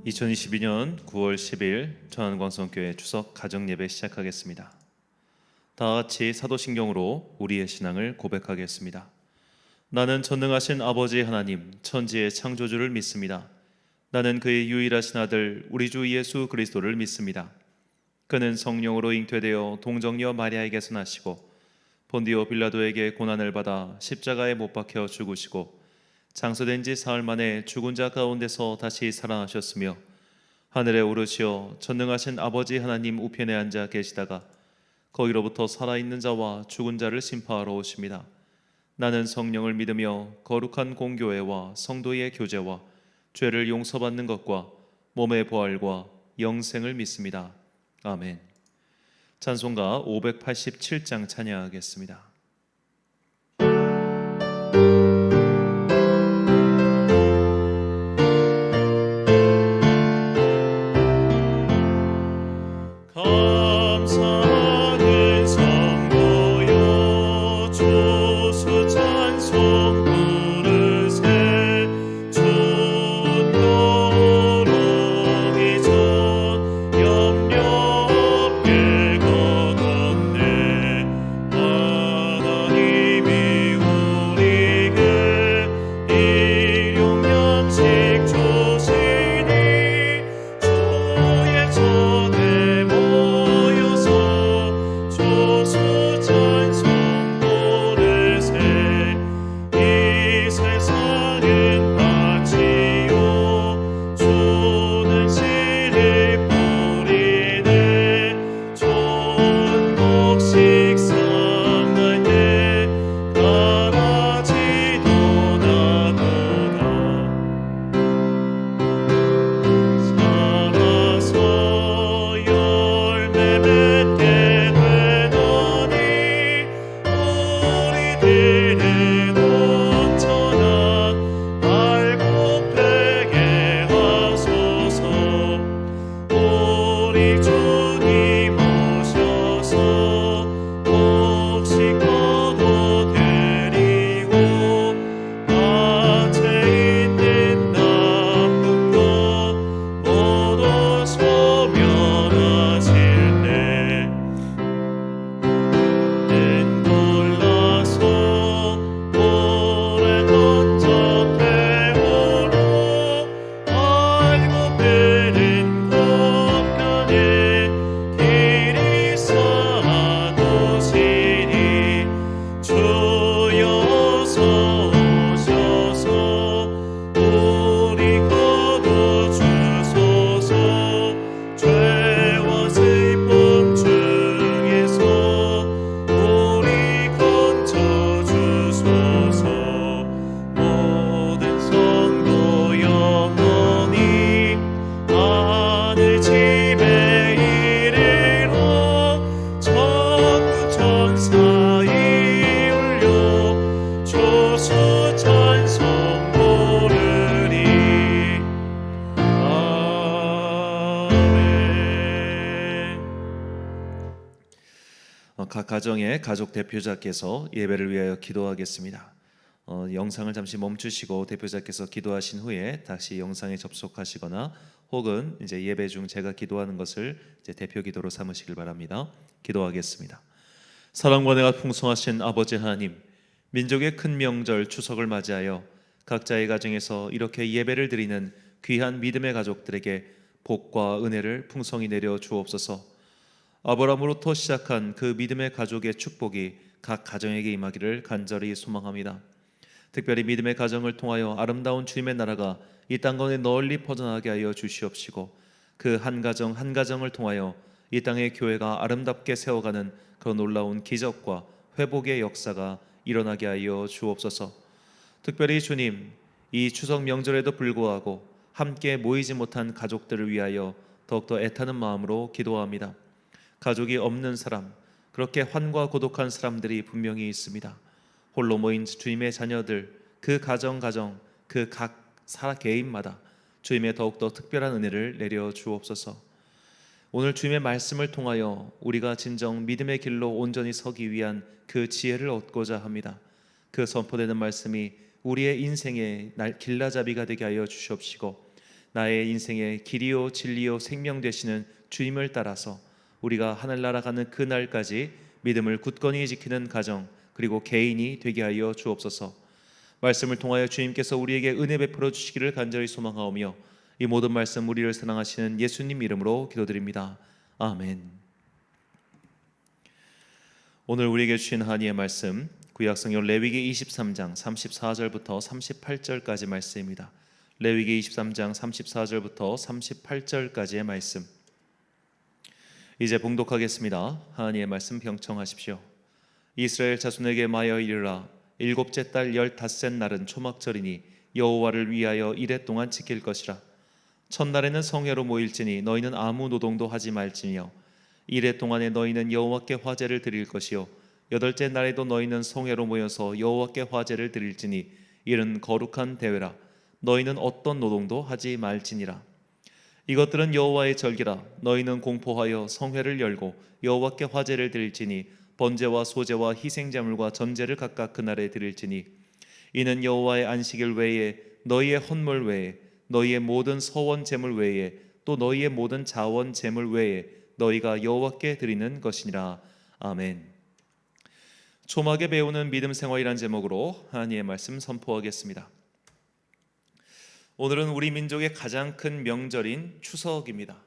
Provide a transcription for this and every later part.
2022년 9월 10일 전안광성교회 추석 가정예배 시작하겠습니다. 다 같이 사도신경으로 우리의 신앙을 고백하겠습니다. 나는 전능하신 아버지 하나님 천지의 창조주를 믿습니다. 나는 그의 유일하신 아들 우리 주 예수 그리스도를 믿습니다. 그는 성령으로 잉태되어 동정녀 마리아에게서 나시고 본디오 빌라도에게 고난을 받아 십자가에 못 박혀 죽으시고 장사된 지 사흘 만에 죽은 자 가운데서 다시 살아나셨으며 하늘에 오르시어 전능하신 아버지 하나님 우편에 앉아 계시다가 거기로부터 살아있는 자와 죽은 자를 심판하러 오십니다. 나는 성령을 믿으며 거룩한 공교회와 성도의 교제와 죄를 용서받는 것과 몸의 부활과 영생을 믿습니다. 아멘. 찬송가 587장 찬양하겠습니다. 각 가정의 가족 대표자께서 예배를 위하여 기도하겠습니다. 영상을 잠시 멈추시고 대표자께서 기도하신 후에 다시 영상에 접속하시거나 혹은 이제 예배 중 제가 기도하는 것을 이제 대표 기도로 삼으시길 바랍니다. 기도하겠습니다. 사랑과 은혜가 풍성하신 아버지 하나님, 민족의 큰 명절 추석을 맞이하여 각자의 가정에서 이렇게 예배를 드리는 귀한 믿음의 가족들에게 복과 은혜를 풍성히 내려 주옵소서. 아브라함으로부터 시작한 그 믿음의 가족의 축복이 각 가정에게 임하기를 간절히 소망합니다. 특별히 믿음의 가정을 통하여 아름다운 주님의 나라가 이 땅건에 널리 퍼져나가게 하여 주시옵시고 그 한 가정 한 가정을 통하여 이 땅의 교회가 아름답게 세워가는 그런 놀라운 기적과 회복의 역사가 일어나게 하여 주옵소서. 특별히 주님, 이 추석 명절에도 불구하고 함께 모이지 못한 가족들을 위하여 더욱더 애타는 마음으로 기도합니다. 가족이 없는 사람, 그렇게 환과 고독한 사람들이 분명히 있습니다. 홀로 모인 주님의 자녀들, 그 가정 그 각 개인마다 주님의 더욱더 특별한 은혜를 내려 주옵소서. 오늘 주님의 말씀을 통하여 우리가 진정 믿음의 길로 온전히 서기 위한 그 지혜를 얻고자 합니다. 그 선포되는 말씀이 우리의 인생의 길라잡이가 되게 하여 주시옵시고 나의 인생의 길이요 진리요 생명 되시는 주님을 따라서 우리가 하늘나라 가는 그날까지 믿음을 굳건히 지키는 가정 그리고 개인이 되게 하여 주옵소서. 말씀을 통하여 주님께서 우리에게 은혜 베풀어 주시기를 간절히 소망하오며 이 모든 말씀 우리를 사랑하시는 예수님 이름으로 기도드립니다. 아멘. 오늘 우리에게 주신 하나님의 말씀 구약성경 레위기 23장 34절부터 38절까지 말씀입니다. 레위기 23장 34절부터 38절까지의 말씀. 이제 봉독하겠습니다. 하나님의 말씀 경청하십시오. 이스라엘 자손에게 마여 이르라. 일곱째 달 15셋 날은 초막절이니 여호와를 위하여 이레 동안 지킬 것이라. 첫날에는 성회로 모일지니 너희는 아무 노동도 하지 말지며 이레 동안에 너희는 여호와께 화제를 드릴 것이요 여덟째 날에도 너희는 성회로 모여서 여호와께 화제를 드릴지니 이는 거룩한 대회라. 너희는 어떤 노동도 하지 말지니라. 이것들은 여호와의 절기라. 너희는 공포하여 성회를 열고 여호와께 화제를 드릴지니 번제와 소제와 희생제물과 전제를 각각 그날에 드릴지니 이는 여호와의 안식일 외에 너희의 헌물 외에 너희의 모든 서원 제물 외에 또 너희의 모든 자원 제물 외에 너희가 여호와께 드리는 것이니라. 아멘. 초막에 배우는 믿음 생활이란 제목으로 하나님의 말씀 선포하겠습니다. 오늘은 우리 민족의 가장 큰 명절인 추석입니다.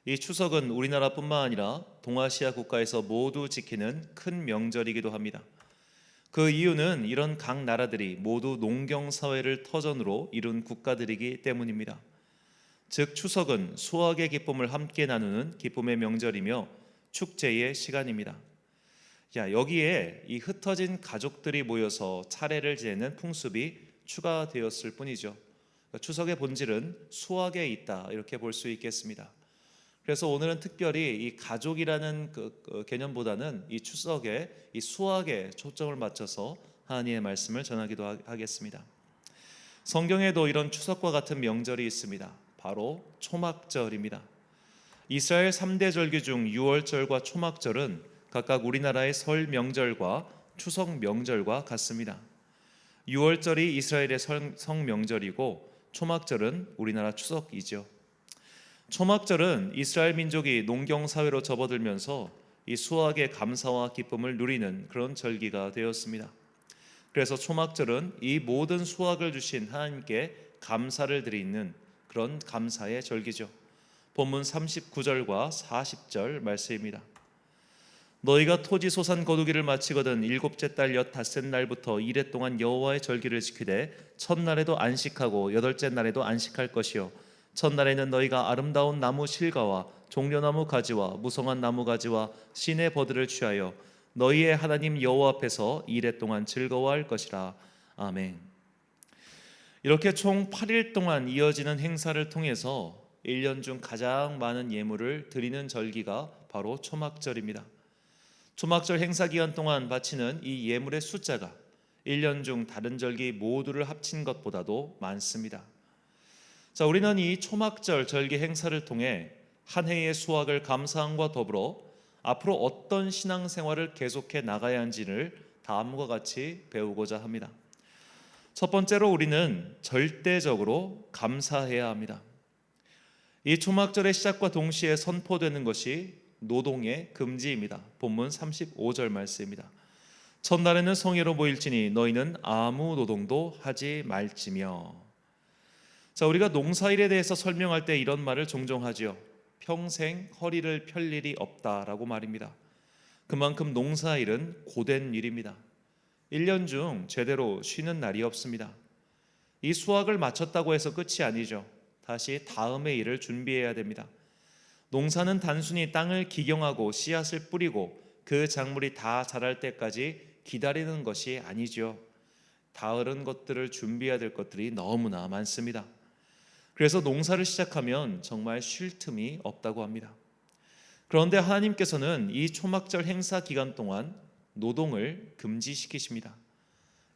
이 추석은 우리나라뿐만 아니라 동아시아 국가에서 모두 지키는 큰 명절이기도 합니다. 그 이유는 이런 각 나라들이 모두 농경사회를 터전으로 이룬 국가들이기 때문입니다. 즉 추석은 수확의 기쁨을 함께 나누는 기쁨의 명절이며 축제의 시간입니다. 여기에 이 흩어진 가족들이 모여서 차례를 지내는 풍습이 추가되었을 뿐이죠. 추석의 본질은 수확에 있다 이렇게 볼 수 있겠습니다. 그래서 오늘은 특별히 이 가족이라는 개념보다는 이 추석에 이 수확에 초점을 맞춰서 하나님의 말씀을 전하기도 하겠습니다. 성경에도 이런 추석과 같은 명절이 있습니다. 바로 초막절입니다. 이스라엘 3대 절기 중 유월절과 초막절은 각각 우리나라의 설 명절과 추석 명절과 같습니다. 유월절이 이스라엘의 성 명절이고 초막절은 우리나라 추석이죠. 초막절은 이스라엘 민족이 농경 사회로 접어들면서 이 수확의 감사와 기쁨을 누리는 그런 절기가 되었습니다. 그래서 초막절은 이 모든 수확을 주신 하나님께 감사를 드리는 그런 감사의 절기죠. 본문 39절과 40절 말씀입니다. 너희가 토지 소산 거두기를 마치거든 일곱째 달 15날부터 이레 동안 여호와의 절기를 지키되 첫날에도 안식하고 여덟째 날에도 안식할 것이요 첫날에는 너희가 아름다운 나무 실과와 종려나무 가지와 무성한 나무 가지와 시내 버드를 취하여 너희의 하나님 여호와 앞에서 이레 동안 즐거워할 것이라. 아멘. 이렇게 총 8일 동안 이어지는 행사를 통해서 1년 중 가장 많은 예물을 드리는 절기가 바로 초막절입니다. 초막절 행사 기간 동안 바치는 이 예물의 숫자가 1년 중 다른 절기 모두를 합친 것보다도 많습니다. 자, 우리는 이 초막절 절기 행사를 통해 한 해의 수확을 감사함과 더불어 앞으로 어떤 신앙생활을 계속해 나가야 하는지를 다음과 같이 배우고자 합니다. 첫 번째로 우리는 절대적으로 감사해야 합니다. 이 초막절의 시작과 동시에 선포되는 것이 노동의 금지입니다. 본문 35절 말씀입니다. 첫날에는 성회로 모일지니 너희는 아무 노동도 하지 말지며. 자, 우리가 농사일에 대해서 설명할 때 이런 말을 종종 하죠. 평생 허리를 펼 일이 없다라고 말입니다. 그만큼 농사일은 고된 일입니다. 1년 중 제대로 쉬는 날이 없습니다. 이 수확을 마쳤다고 해서 끝이 아니죠. 다시 다음의 일을 준비해야 됩니다. 농사는 단순히 땅을 기경하고 씨앗을 뿌리고 그 작물이 다 자랄 때까지 기다리는 것이 아니죠. 다른 것들을 준비해야 될 것들이 너무나 많습니다. 그래서 농사를 시작하면 정말 쉴 틈이 없다고 합니다. 그런데 하나님께서는 이 초막절 행사 기간 동안 노동을 금지시키십니다.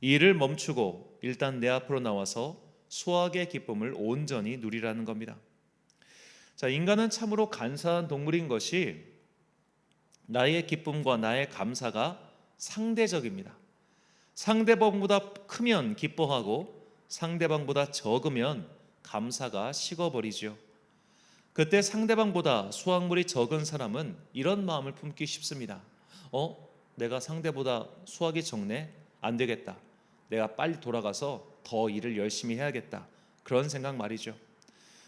이 일을 멈추고 일단 내 앞으로 나와서 수확의 기쁨을 온전히 누리라는 겁니다. 자, 인간은 참으로 간사한 동물인 것이 나의 기쁨과 나의 감사가 상대적입니다. 상대방보다 크면 기뻐하고 상대방보다 적으면 감사가 식어버리죠. 그때 상대방보다 수확물이 적은 사람은 이런 마음을 품기 쉽습니다. 내가 상대보다 수확이 적네? 안 되겠다. 내가 빨리 돌아가서 더 일을 열심히 해야겠다. 그런 생각 말이죠.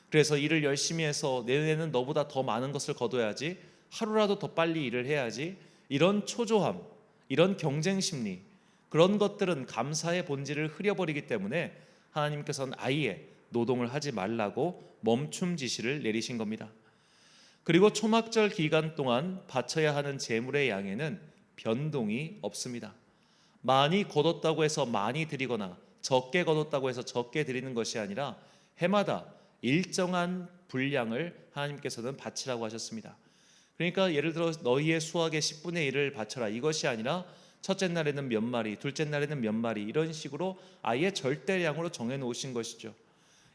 그래서 일을 열심히 해서 내년에는 너보다 더 많은 것을 거둬야지, 하루라도 더 빨리 일을 해야지, 이런 초조함, 이런 경쟁 심리, 그런 것들은 감사의 본질을 흐려버리기 때문에 하나님께서는 아예 노동을 하지 말라고 멈춤 지시를 내리신 겁니다. 그리고 초막절 기간 동안 바쳐야 하는 제물의 양에는 변동이 없습니다. 많이 거뒀다고 해서 많이 드리거나 적게 거뒀다고 해서 적게 드리는 것이 아니라 해마다 일정한 분량을 하나님께서는 바치라고 하셨습니다. 그러니까 예를 들어 너희의 수확의 10분의 1을 바쳐라, 이것이 아니라 첫째 날에는 몇 마리, 둘째 날에는 몇 마리, 이런 식으로 아예 절대량으로 정해놓으신 것이죠.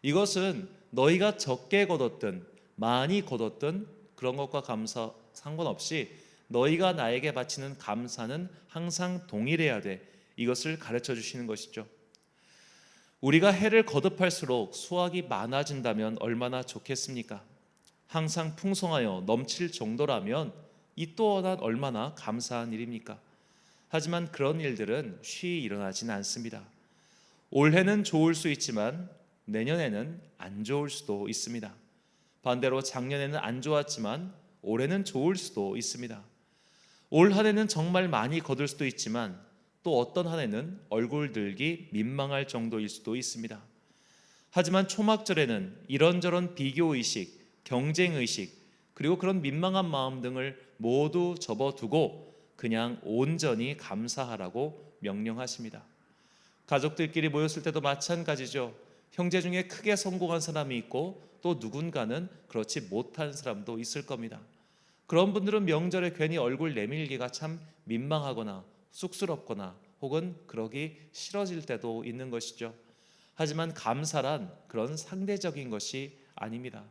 이것은 너희가 적게 거뒀든 많이 거뒀든 그런 것과 감사 상관없이 너희가 나에게 바치는 감사는 항상 동일해야 돼, 이것을 가르쳐 주시는 것이죠. 우리가 해를 거듭할수록 수확이 많아진다면 얼마나 좋겠습니까? 항상 풍성하여 넘칠 정도라면 이 또한 얼마나 감사한 일입니까? 하지만 그런 일들은 쉬이 일어나진 않습니다. 올해는 좋을 수 있지만 내년에는 안 좋을 수도 있습니다. 반대로 작년에는 안 좋았지만 올해는 좋을 수도 있습니다. 올 한 해는 정말 많이 거둘 수도 있지만 또 어떤 한 해는 얼굴 들기 민망할 정도일 수도 있습니다. 하지만 초막절에는 이런저런 비교의식, 경쟁의식, 그리고 그런 민망한 마음 등을 모두 접어두고 그냥 온전히 감사하라고 명령하십니다. 가족들끼리 모였을 때도 마찬가지죠. 형제 중에 크게 성공한 사람이 있고 또 누군가는 그렇지 못한 사람도 있을 겁니다. 그런 분들은 명절에 괜히 얼굴 내밀기가 참 민망하거나 쑥스럽거나 혹은 그러기 싫어질 때도 있는 것이죠. 하지만 감사란 그런 상대적인 것이 아닙니다.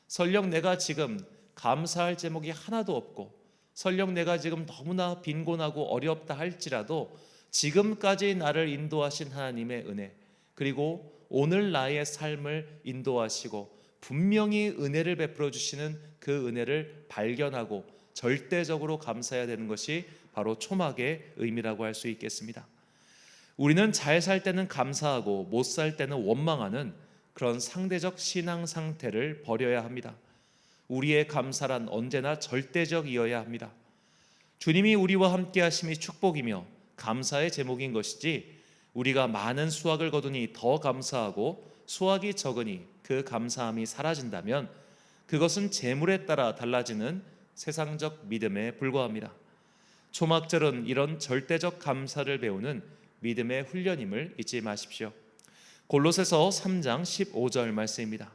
설령 내가 지금 감사할 제목이 하나도 없고 설령 내가 지금 너무나 빈곤하고 어렵다 할지라도 지금까지 나를 인도하신 하나님의 은혜, 그리고 오늘 나의 삶을 인도하시고 분명히 은혜를 베풀어 주시는 그 은혜를 발견하고 절대적으로 감사해야 되는 것이 바로 초막의 의미라고 할 수 있겠습니다. 우리는 잘 살 때는 감사하고 못 살 때는 원망하는 그런 상대적 신앙 상태를 버려야 합니다. 우리의 감사란 언제나 절대적이어야 합니다. 주님이 우리와 함께 하심이 축복이며 감사의 제목인 것이지, 우리가 많은 수확을 거두니 더 감사하고 수확이 적으니 그 감사함이 사라진다면 그것은 재물에 따라 달라지는 세상적 믿음에 불과합니다. 초막절은 이런 절대적 감사를 배우는 믿음의 훈련임을 잊지 마십시오. 골로새서 3장 15절 말씀입니다.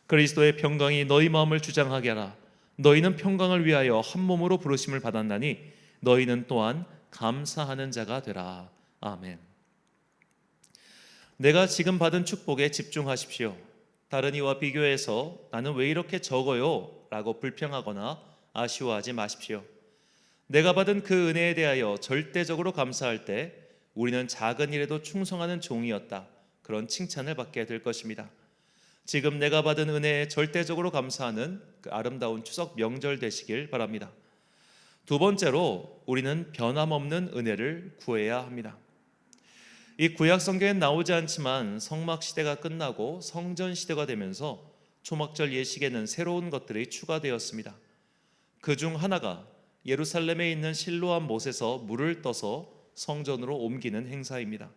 그리스도의 평강이 너희 마음을 주장하게 하라. 너희는 평강을 위하여 한 몸으로 부르심을 받았나니 너희는 또한 감사하는 자가 되라. 아멘. 내가 지금 받은 축복에 집중하십시오. 다른 이와 비교해서 나는 왜 이렇게 적어요? 라고 불평하거나 아쉬워하지 마십시오. 내가 받은 그 은혜에 대하여 절대적으로 감사할 때 우리는 작은 일에도 충성하는 종이었다, 그런 칭찬을 받게 될 것입니다. 지금 내가 받은 은혜에 절대적으로 감사하는 그 아름다운 추석 명절 되시길 바랍니다. 두 번째로 우리는 변함없는 은혜를 구해야 합니다. 이 구약 성경엔 나오지 않지만 성막 시대가 끝나고 성전 시대가 되면서 초막절 예식에는 새로운 것들이 추가되었습니다. 그 중 하나가 예루살렘에 있는 실로암 못에서 물을 떠서 성전으로 옮기는 행사입니다.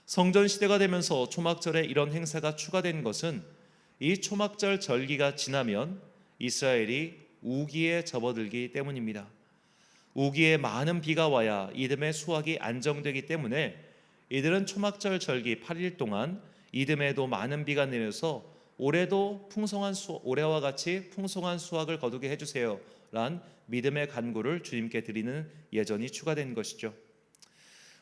성전 시대가 되면서 초막절에 이런 행사가 추가된 것은 이 초막절 절기가 지나면 이스라엘이 우기에 접어들기 때문입니다. 우기에 많은 비가 와야 이듬해 수확이 안정되기 때문에 이들은 초막절 절기 8일 동안 이듬해도 많은 비가 내려서 올해도 올해와 같이 풍성한 수확을 거두게 해주세요 란 믿음의 간구를 주님께 드리는 예전이 추가된 것이죠.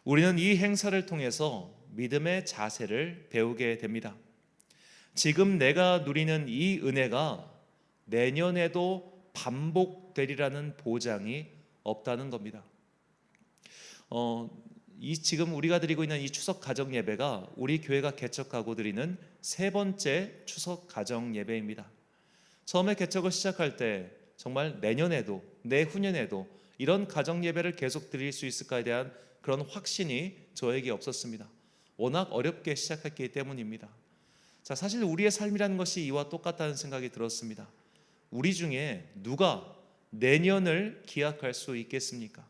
우리는 이 행사를 통해서 믿음의 자세를 배우게 됩니다. 지금 내가 누리는 이 은혜가 내년에도 반복되리라는 보장이 없다는 겁니다. 이 지금 우리가 드리고 있는 이 추석 가정 예배가 우리 교회가 개척하고 드리는 세 번째 추석 가정 예배입니다. 처음에 개척을 시작할 때 정말 내년에도 내후년에도 이런 가정 예배를 계속 드릴 수 있을까에 대한 그런 확신이 저에게 없었습니다. 워낙 어렵게 시작했기 때문입니다. 자, 사실 우리의 삶이라는 것이 이와 똑같다는 생각이 들었습니다. 우리 중에 누가 내년을 기약할 수 있겠습니까?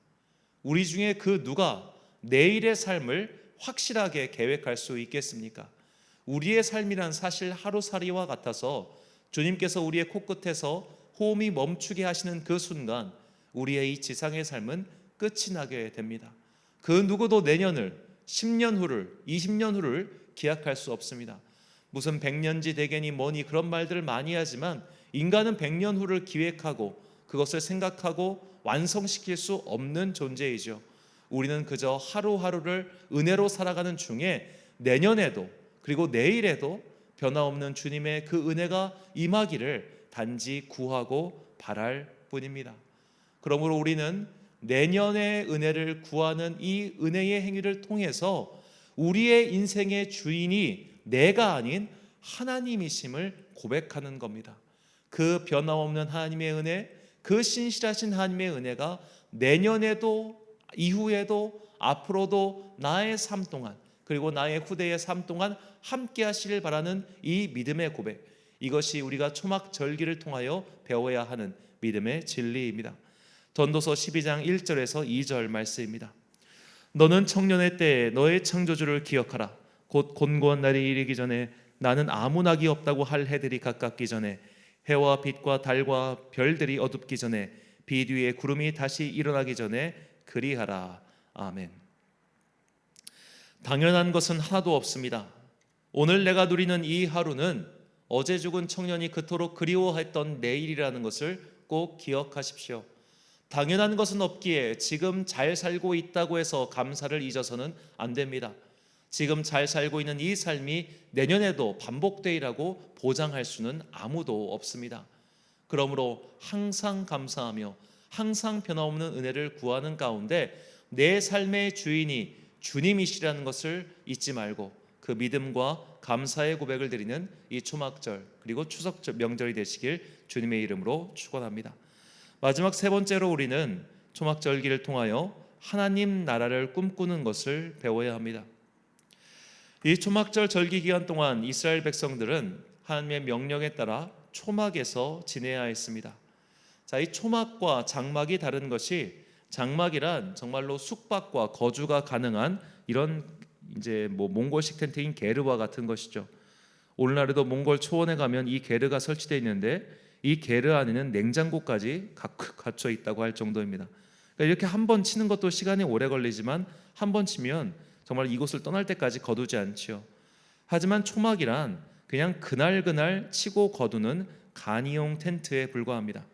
우리 중에 그 누가 내일의 삶을 확실하게 계획할 수 있겠습니까? 우리의 삶이란 사실 하루살이와 같아서 주님께서 우리의 코끝에서 호흡이 멈추게 하시는 그 순간 우리의 이 지상의 삶은 끝이 나게 됩니다. 그 누구도 내년을, 10년 후를, 20년 후를 기약할 수 없습니다. 무슨 백년지 대계니 뭐니 그런 말들을 많이 하지만 인간은 100년 후를 기획하고 그것을 생각하고 완성시킬 수 없는 존재이죠. 우리는 그저 하루하루를 은혜로 살아가는 중에 내년에도 그리고 내일에도 변화없는 주님의 그 은혜가 임하기를 단지 구하고 바랄 뿐입니다. 그러므로 우리는 내년의 은혜를 구하는 이 은혜의 행위를 통해서 우리의 인생의 주인이 내가 아닌 하나님이심을 고백하는 겁니다. 그 변함없는 하나님의 은혜, 그 신실하신 하나님의 은혜가 내년에도 이후에도 앞으로도 나의 삶 동안 그리고 나의 후대의 삶 동안 함께 하시길 바라는 이 믿음의 고백, 이것이 우리가 초막절기를 통하여 배워야 하는 믿음의 진리입니다. 전도서 12장 1절에서 2절 말씀입니다. 너는 청년의 때에 너의 창조주를 기억하라. 곧 곤고한 날이 이르기 전에 나는 아무 낙이 없다고 할 해들이 가깝기 전에 해와 빛과 달과 별들이 어둡기 전에 빛 위에 구름이 다시 일어나기 전에 그리하라. 아멘. 당연한 것은 하나도 없습니다. 오늘 내가 누리는 이 하루는 어제 죽은 청년이 그토록 그리워했던 내일이라는 것을 꼭 기억하십시오. 당연한 것은 없기에 지금 잘 살고 있다고 해서 감사를 잊어서는 안 됩니다. 지금 잘 살고 있는 이 삶이 내년에도 반복되리라고 보장할 수는 아무도 없습니다. 그러므로 항상 감사하며 항상 변함없는 은혜를 구하는 가운데 내 삶의 주인이 주님이시라는 것을 잊지 말고 그 믿음과 감사의 고백을 드리는 이 초막절 그리고 추석 명절이 되시길 주님의 이름으로 축원합니다. 마지막 세 번째로 우리는 초막절기를 통하여 하나님 나라를 꿈꾸는 것을 배워야 합니다. 이 초막절 절기 기간 동안 이스라엘 백성들은 하나님의 명령에 따라 초막에서 지내야 했습니다. 자, 이 초막과 장막이 다른 것이, 장막이란 정말로 숙박과 거주가 가능한 이런 이제 몽골식 텐트인 게르와 같은 것이죠. 오늘날에도 몽골 초원에 가면 이 게르가 설치되어 있는데 이 게르 안에는 냉장고까지 갖춰 있다고 할 정도입니다. 그러니까 이렇게 한 번 치는 것도 시간이 오래 걸리지만 한 번 치면 정말 이곳을 떠날 때까지 거두지 않지요. 하지만 초막이란 그냥 그날 치고 거두는 간이용 텐트에 불과합니다.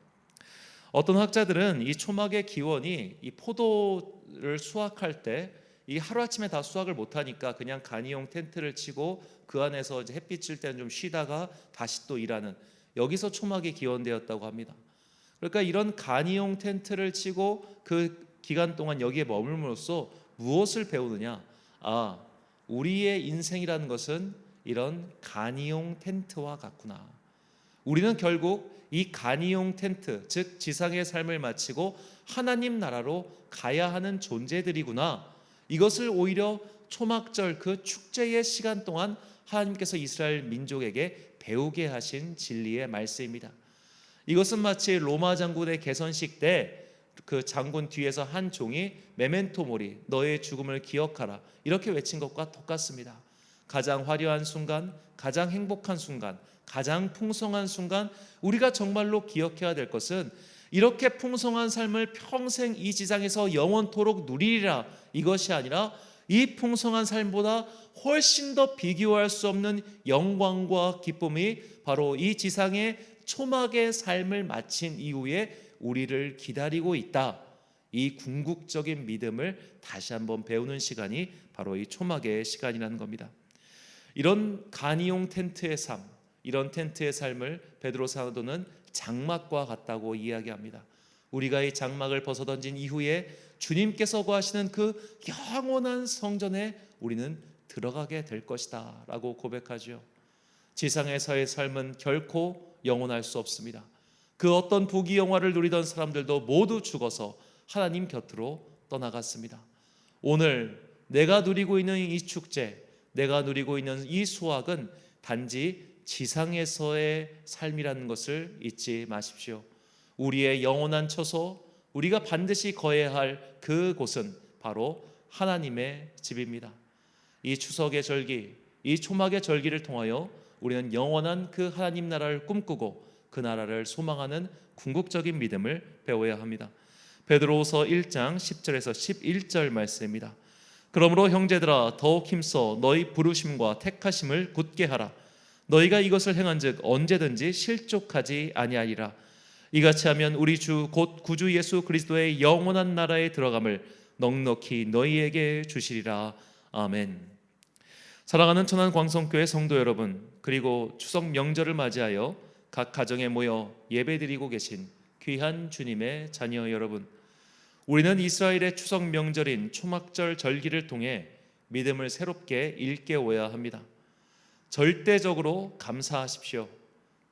어떤 학자들은 이 초막의 기원이 이 포도를 수확할 때 이 하루아침에 다 수확을 못하니까 그냥 간이용 텐트를 치고 그 안에서 이제 햇빛 칠 때는 좀 쉬다가 다시 또 일하는, 여기서 초막이 기원되었다고 합니다. 그러니까 이런 간이용 텐트를 치고 그 기간 동안 여기에 머물므로써 무엇을 배우느냐? 우리의 인생이라는 것은 이런 간이용 텐트와 같구나. 우리는 결국 이 간이용 텐트, 즉 지상의 삶을 마치고 하나님 나라로 가야 하는 존재들이구나. 이것을 오히려 초막절 그 축제의 시간 동안 하나님께서 이스라엘 민족에게 배우게 하신 진리의 말씀입니다. 이것은 마치 로마 장군의 개선식 때 그 장군 뒤에서 한 종이 메멘토 모리, 너의 죽음을 기억하라, 이렇게 외친 것과 똑같습니다. 가장 화려한 순간, 가장 행복한 순간, 가장 풍성한 순간, 우리가 정말로 기억해야 될 것은 이렇게 풍성한 삶을 평생 이 지상에서 영원토록 누리리라, 이것이 아니라 이 풍성한 삶보다 훨씬 더 비교할 수 없는 영광과 기쁨이 바로 이 지상의 초막의 삶을 마친 이후에 우리를 기다리고 있다. 이 궁극적인 믿음을 다시 한번 배우는 시간이 바로 이 초막의 시간이라는 겁니다. 이런 간이용 텐트의 삶, 이런 텐트의 삶을 베드로 사도는 장막과 같다고 이야기합니다. 우리가 이 장막을 벗어던진 이후에 주님께서 거하시는 그 영원한 성전에 우리는 들어가게 될 것이다 라고 고백하죠. 지상에서의 삶은 결코 영원할 수 없습니다. 그 어떤 부귀 영화를 누리던 사람들도 모두 죽어서 하나님 곁으로 떠나갔습니다. 오늘 내가 누리고 있는 이 축제, 내가 누리고 있는 이 수확은 단지 지상에서의 삶이라는 것을 잊지 마십시오. 우리의 영원한 처소, 우리가 반드시 거해야 할 그곳은 바로 하나님의 집입니다. 이 추석의 절기, 이 초막의 절기를 통하여 우리는 영원한 그 하나님 나라를 꿈꾸고 그 나라를 소망하는 궁극적인 믿음을 배워야 합니다. 베드로후서 1장 10절에서 11절 말씀입니다. 그러므로 형제들아 더욱 힘써 너희 부르심과 택하심을 굳게 하라. 너희가 이것을 행한즉 언제든지 실족하지 아니하리라. 이같이 하면 우리 주 곧 구주 예수 그리스도의 영원한 나라에 들어감을 넉넉히 너희에게 주시리라. 아멘. 사랑하는 천안광성교회 성도 여러분, 그리고 추석 명절을 맞이하여 각 가정에 모여 예배드리고 계신 귀한 주님의 자녀 여러분, 우리는 이스라엘의 추석 명절인 초막절 절기를 통해 믿음을 새롭게 일깨워야 합니다. 절대적으로 감사하십시오.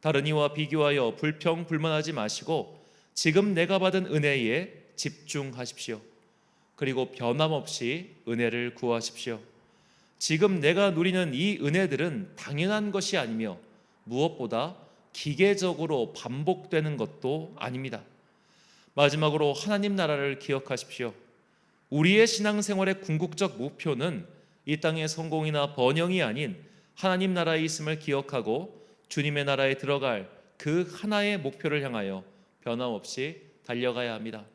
다른 이와 비교하여 불평 불만하지 마시고 지금 내가 받은 은혜에 집중하십시오. 그리고 변함없이 은혜를 구하십시오. 지금 내가 누리는 이 은혜들은 당연한 것이 아니며 무엇보다 기계적으로 반복되는 것도 아닙니다. 마지막으로 하나님 나라를 기억하십시오. 우리의 신앙생활의 궁극적 목표는 이 땅의 성공이나 번영이 아닌 하나님 나라에 있음을 기억하고 주님의 나라에 들어갈 그 하나의 목표를 향하여 변함없이 달려가야 합니다.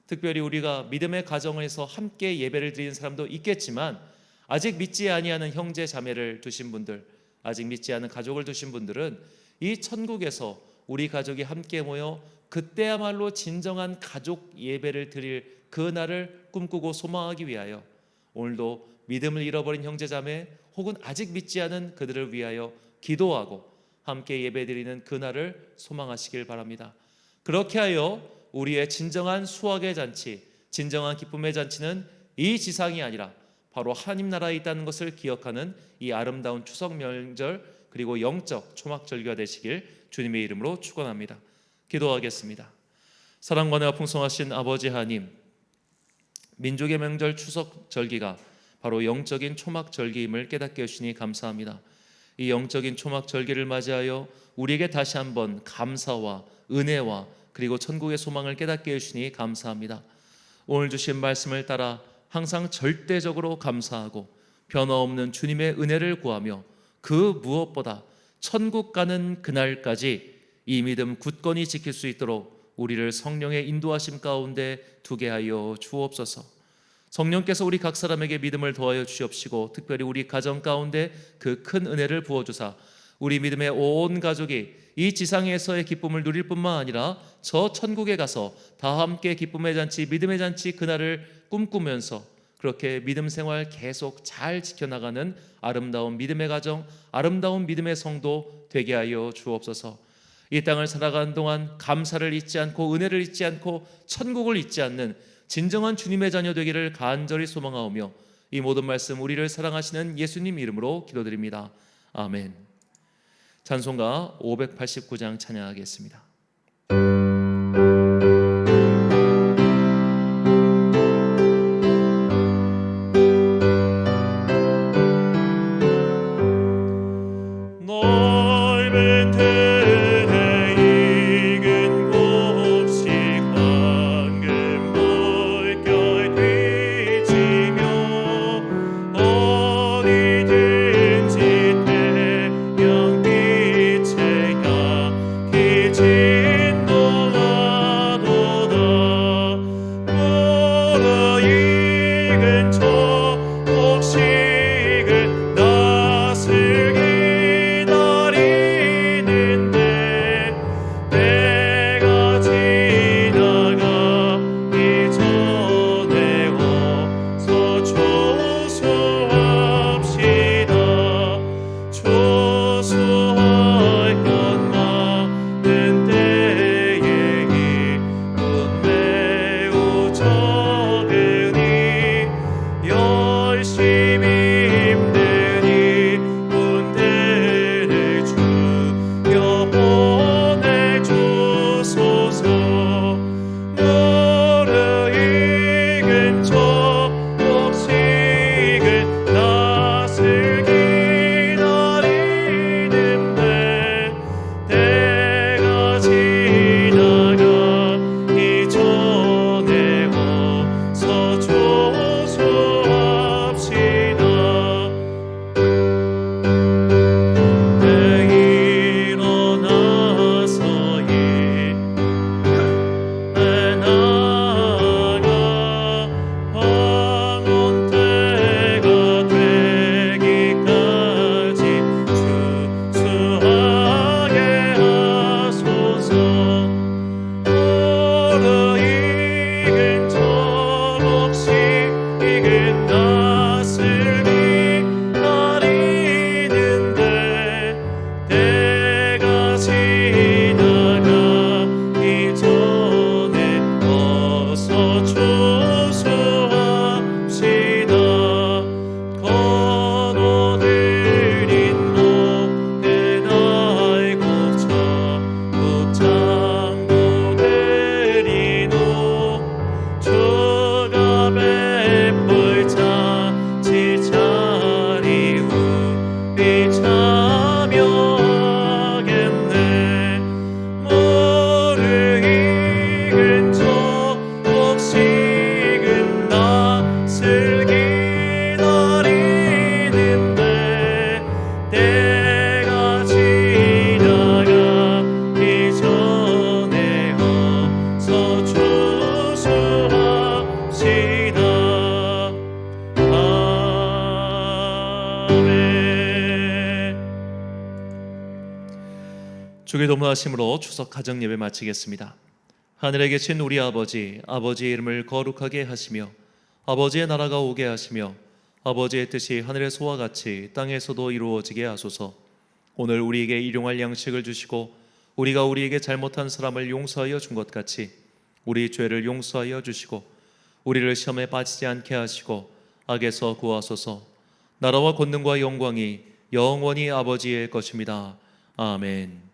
특별히 우리가 믿음의 가정에서 함께 예배를 드리는 사람도 있겠지만 아직 믿지 아니하는 형제 자매를 두신 분들, 아직 믿지 않은 가족을 두신 분들은 이 천국에서 우리 가족이 함께 모여 그때야말로 진정한 가족 예배를 드릴 그 날을 꿈꾸고 소망하기 위하여 오늘도 믿음을 잃어버린 형제 자매 혹은 아직 믿지 않은 그들을 위하여 기도하고 함께 예배드리는 그 날을 소망하시길 바랍니다. 그렇게 하여 우리의 진정한 수확의 잔치, 진정한 기쁨의 잔치는 이 지상이 아니라 바로 하나님 나라에 있다는 것을 기억하는 이 아름다운 추석 명절 그리고 영적 초막절기가 되시길 주님의 이름으로 축원합니다. 기도하겠습니다. 사랑과 은혜가 풍성하신 아버지 하나님, 민족의 명절 추석 절기가 바로 영적인 초막절기임을 깨닫게 해주시니 감사합니다. 이 영적인 초막절기를 맞이하여 우리에게 다시 한번 감사와 은혜와 그리고 천국의 소망을 깨닫게 해주시니 감사합니다. 오늘 주신 말씀을 따라 항상 절대적으로 감사하고 변화없는 주님의 은혜를 구하며 그 무엇보다 천국 가는 그날까지 이 믿음 굳건히 지킬 수 있도록 우리를 성령의 인도하심 가운데 두게 하여 주옵소서. 성령께서 우리 각 사람에게 믿음을 더하여 주시옵시고 특별히 우리 가정 가운데 그 큰 은혜를 부어주사 우리 믿음의 온 가족이 이 지상에서의 기쁨을 누릴 뿐만 아니라 저 천국에 가서 다 함께 기쁨의 잔치, 믿음의 잔치 그날을 꿈꾸면서 그렇게 믿음 생활 계속 잘 지켜나가는 아름다운 믿음의 가정, 아름다운 믿음의 성도 되게 하여 주옵소서. 이 땅을 살아가는 동안 감사를 잊지 않고 은혜를 잊지 않고 천국을 잊지 않는 진정한 주님의 자녀 되기를 간절히 소망하오며 이 모든 말씀 우리를 사랑하시는 예수님 이름으로 기도드립니다. 아멘. 찬송가 589장 찬양하겠습니다. 지 주기 도무하심으로 추석 가정 예배 마치겠습니다. 하늘에 계신 우리 아버지, 아버지의 이름을 거룩하게 하시며 아버지의 나라가 오게 하시며 아버지의 뜻이 하늘에서와 같이 땅에서도 이루어지게 하소서. 오늘 우리에게 일용할 양식을 주시고 우리가 우리에게 잘못한 사람을 용서하여 준 것 같이 우리 죄를 용서하여 주시고 우리를 시험에 빠지지 않게 하시고 악에서 구하소서. 나라와 권능과 영광이 영원히 아버지의 것입니다. 아멘.